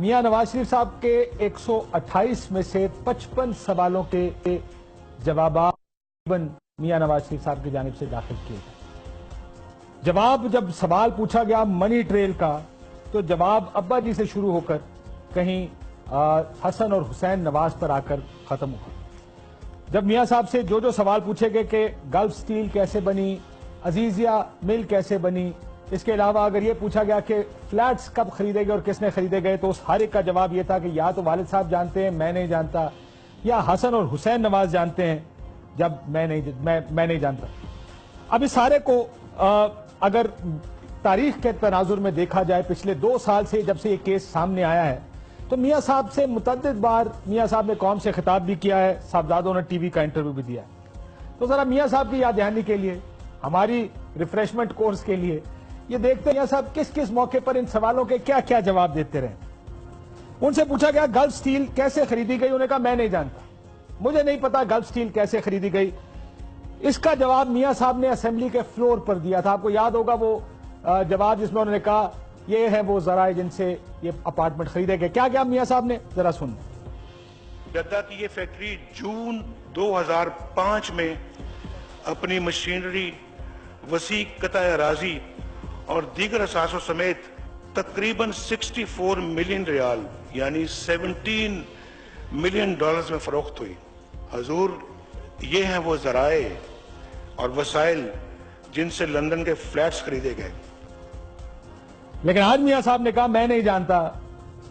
میاں نواز شریف صاحب کے 128 میں سے 55 سوالوں کے جوابات میاں نواز شریف صاحب کی جانب سے داخل کیے گئے۔ جواب جب سوال پوچھا گیا منی ٹریل کا تو جواب ابا جی سے شروع ہو کر کہیں حسن اور حسین نواز پر آ کر ختم ہوا۔ جب میاں صاحب سے جو سوال پوچھے گئے کہ گلف سٹیل کیسے بنی، عزیزیہ مل کیسے بنی، اس کے علاوہ اگر یہ پوچھا گیا کہ فلیٹس کب خریدے گئے اور کس نے خریدے گئے، تو اس ہر ایک کا جواب یہ تھا کہ یا تو والد صاحب جانتے ہیں میں نہیں جانتا، یا حسن اور حسین نواز جانتے ہیں جب میں نہیں جانتا۔ اب اس سارے کو اگر تاریخ کے تناظر میں دیکھا جائے پچھلے 2 سال سے جب سے یہ کیس سامنے آیا ہے تو میاں صاحب سے متعدد بار میاں صاحب نے قوم سے خطاب بھی کیا ہے، صاحبزادوں نے ٹی وی کا انٹرویو بھی دیا ہے۔ تو ذرا میاں صاحب کی یاد دہانی کے لیے، ہماری ریفریشمنٹ کورس کے لیے یہ دیکھتے ہیں میاں صاحب کس موقع پر ان سوالوں کے کیا کیا جواب دیتے رہے۔ ان سے پوچھا گیا گلف سٹیل کیسے خریدی گئی، انہوں نے کہا میں نہیں جانتا، مجھے نہیں پتا گلف سٹیل کیسے خریدی گئی۔ اس کا جواب میاں صاحب نے اسمبلی کے فلور پر دیا تھا۔ آپ کو یاد ہوگا وہ جواب جس میں انہوں نے کہا یہ ہے وہ ذرائع جن سے یہ اپارٹمنٹ خریدے گئے۔ کیا میاں صاحب نے، ذرا سن۔ جدہ کی یہ فیکٹری جون 2005 میں اپنی مشینری، وسیع قطع اراضی اور دیگر اثاثوں سمیت تقریباً 64 ملین ریال یعنی 17 ملین ڈالرز میں فروخت ہوئی۔ حضور، یہ ہیں وہ ذرائع اور وسائل جن سے لندن کے فلیٹس خریدے گئے۔ لیکن آج میاں صاحب نے کہا میں نہیں جانتا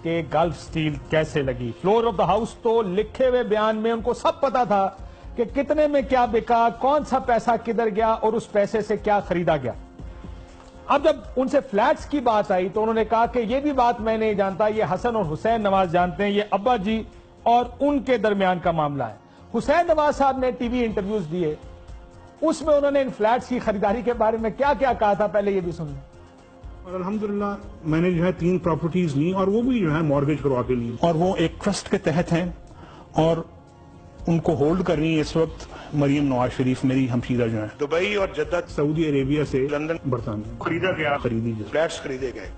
کہ گلف سٹیل کیسے لگی۔ فلور آف دا ہاؤس تو لکھے ہوئے بیان میں ان کو سب پتا تھا کہ کتنے میں کیا بکا، کون سا پیسہ کدھر گیا اور اس پیسے سے کیا خریدا گیا۔ اب جب ان سے فلیٹس کی بات آئی تو انہوں نے کہا کہ یہ بھی بات میں نہیں جانتا، یہ حسن اور حسین نواز جانتے ہیں، یہ ابا جی اور ان کے درمیان کا معاملہ ہے۔ حسین نواز صاحب نے ٹی وی انٹرویوز دیے، اس میں انہوں نے ان فلیٹس کی خریداری کے بارے میں کیا کیا کہا تھا، پہلے یہ بھی سن لیں۔ اور الحمدللہ میں نے جو ہے 3 پراپرٹیز لی اور وہ بھی جو ہے مارگیج کروا کے لی، اور وہ ایک ٹرسٹ کے تحت ہیں اور ان کو ہولڈ کر رہی ہے اس وقت مریم نواز شریف میری ہمشیرہ جو ہیں۔ دبئی اور جدہ، سعودی عربیہ سے لندن، برطانیہ خریدا گیا، خریدی فلیٹس خریدے گئے۔